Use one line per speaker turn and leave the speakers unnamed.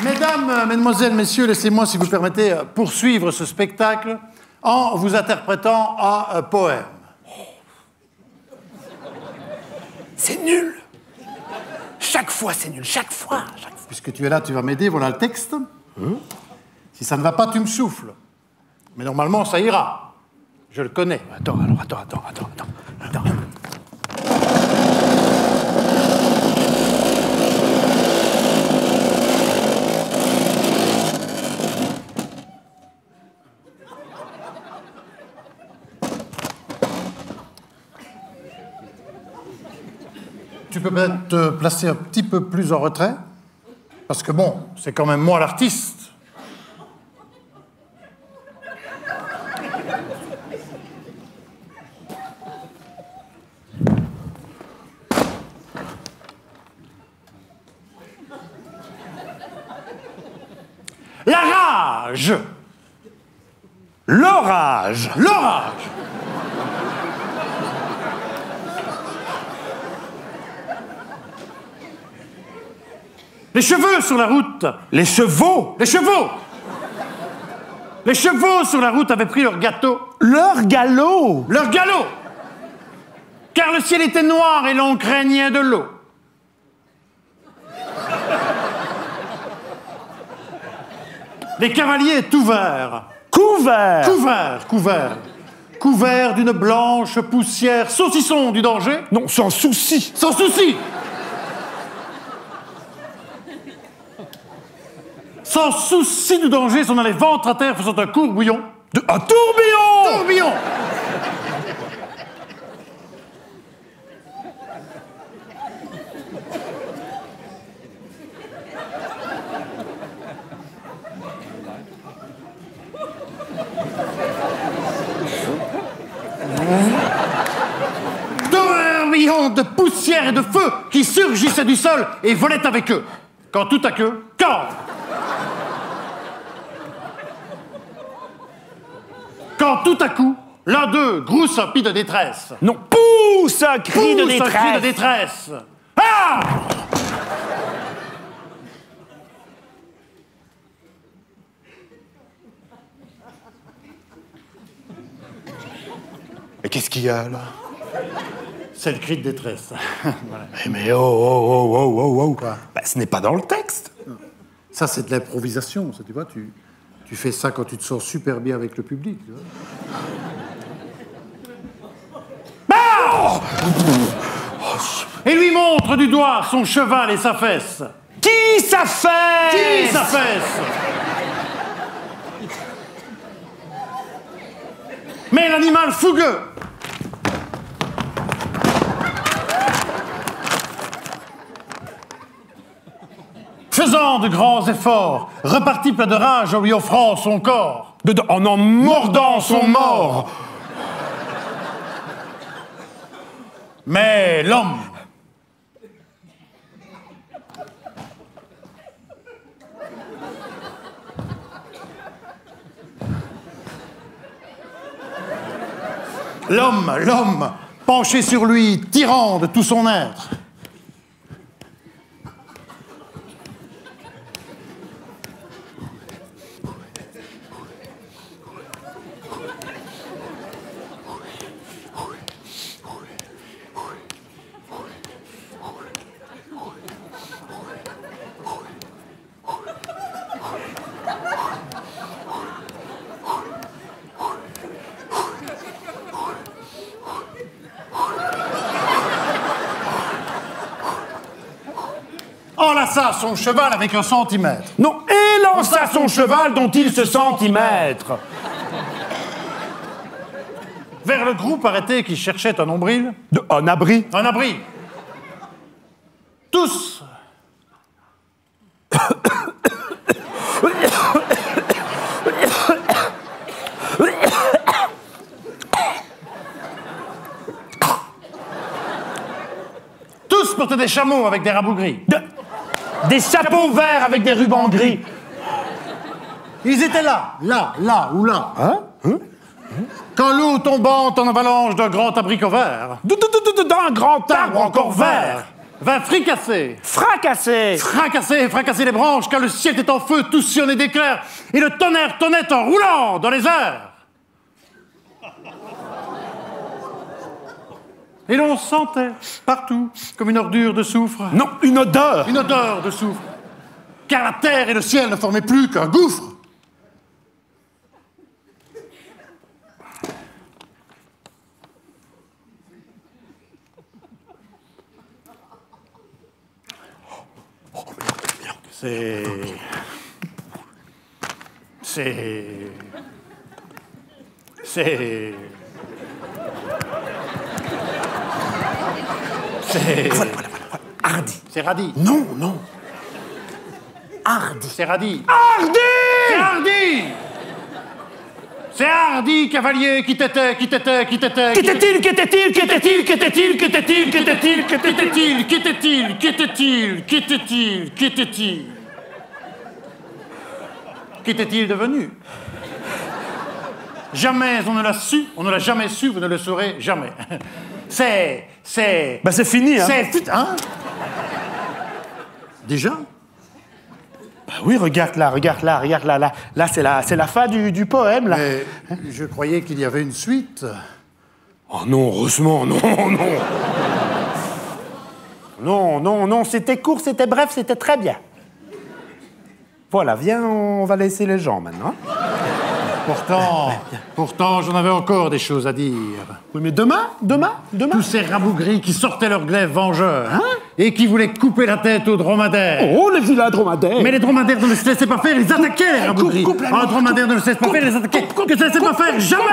Mesdames, mesdemoiselles, messieurs, laissez-moi, si vous permettez, poursuivre ce spectacle en vous interprétant un poème.
C'est nul. Chaque fois, c'est nul. Chaque fois.
Puisque tu es là, tu vas m'aider. Voilà le texte. Si ça ne va pas, tu me souffles. Mais normalement, ça ira. Je le connais.
Attends.
Tu peux peut-être te placer un petit peu plus en retrait? Parce que bon, c'est quand même moi l'artiste. La rage!
L'orage.
L'orage! Les cheveux sur la route!
Les chevaux.
Les chevaux! Les chevaux sur la route avaient pris leur gâteau.
Leur galop.
Leur galop! Car le ciel était noir et l'on craignait de l'eau. Les cavaliers tout verts.
Couvert.
Couverts d'une blanche poussière. Saucisson du danger.
Non, sans souci.
Sans souci. Sans souci du danger, s'en allait ventre à terre faisant un courbouillon.
Un tourbillon.
Tourbillon! Tourbillon de poussière et de feu qui surgissaient du sol et volaient avec eux. Quand tout à queue, Quand tout à coup, l'un d'eux grousse un pis de détresse.
Non, pousse un cri de
Pousse un cri de
détresse.
détresse. Ah!
Mais qu'est-ce qu'il y a, là?
C'est le cri de détresse. Voilà.
Mais oh.
Quoi?
Bah, ce n'est pas dans le texte.
Ça, c'est de l'improvisation. Ça, tu vois, tu fais ça quand tu te sens super bien avec le public. Tu vois. Et lui montre du doigt son cheval et sa fesse.
Qui ça fait?
Qui sa fesse? Mais l'animal fougueux, faisant de grands efforts, repartit plein de rage en lui offrant son corps.
En mordant son mort.
Mais l'homme, penché sur lui, tirant de tout son être. Enlaça son cheval avec un centimètre.
Non, élança son cheval dont il se sentit maître.
Vers le groupe arrêté qui cherchait un nombril.
Un abri.
Un abri. Tous. Tous portaient des chameaux avec des rabots gris.
Des chapeaux verts avec des rubans gris.
Ils étaient là ou là.
Hein?
Quand l'eau tombante en avalanche d'un grand abricot vert.
D'un grand arbre encore vert.
va fricasser.
Fracasser.
Fracasser, fracasser les branches, car le ciel est en feu, tout sillonné d'éclairs, et le tonnerre tonnait en roulant dans les airs. Et l'on sentait partout comme une ordure de soufre.
Non, une odeur.
Une odeur de soufre. Car la terre et le ciel ne formaient plus qu'un gouffre. C'est...
Voilà. Hardy.
C'est radis.
Non, non. Hardy.
C'est radis.
Hardy.
C'est Hardy. C'est Hardy, cavalier, qui t'était.
Qu'était-il
Qu'était-il devenu? Jamais on ne l'a su, on ne l'a jamais su, vous ne le saurez jamais. C'est...
Bah c'est fini, hein.
Hein? Déjà?
Bah oui, regarde là. Là, c'est la fin du poème, là.
Mais je croyais qu'il y avait une suite.
Oh non, heureusement, non. Non, c'était court, c'était bref, c'était très bien. Voilà, viens, on va laisser les gens maintenant.
Pourtant, j'en avais encore des choses à dire.
Oui, mais demain.
Tous ces rabougris qui sortaient leurs glaives vengeurs, et qui voulaient couper la tête aux dromadaires.
Oh, les vilains dromadaires.
Mais les dromadaires ne se laissaient pas faire, ils attaquaient les rabougris. Un dromadaire ne se laisse pas faire, ils attaquaient. Que ça ne se laissait pas faire, jamais!